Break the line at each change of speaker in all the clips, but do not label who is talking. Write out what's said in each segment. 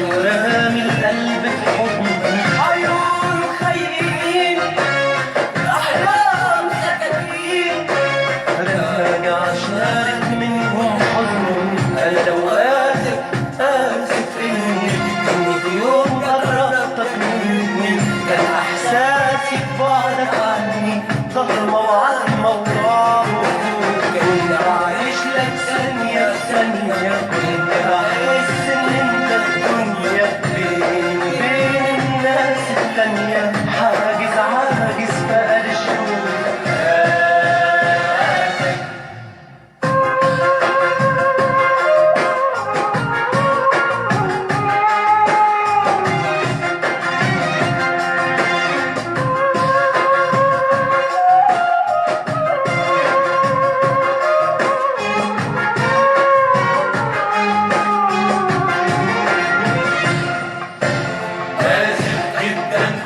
ورامي القلب في حضني، عيون خاينين أحلام سكاكين، راجع شارك منهم حزني، أنا لو آسف إني في يوم قربتك مني، كان إحساسي ببعدك عني ضلمة وعلمة وراء، كنت عايش لك ثانية ثانية، كنت بحس إن أنت الدنيا بيني وبين الناس التانية، حاجز عاجز بقالي شهور.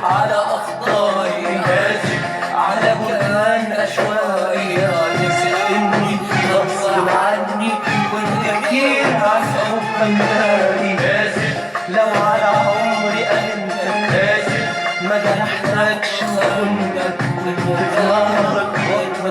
على أخطائي، آسف على بلدان أشواقي، آسف إني غصب عني كنت كتير عن حب مداري، آسف لو على عمري أمنتك، آسف ما جرحتكش وكنت في ظهرك وقت ما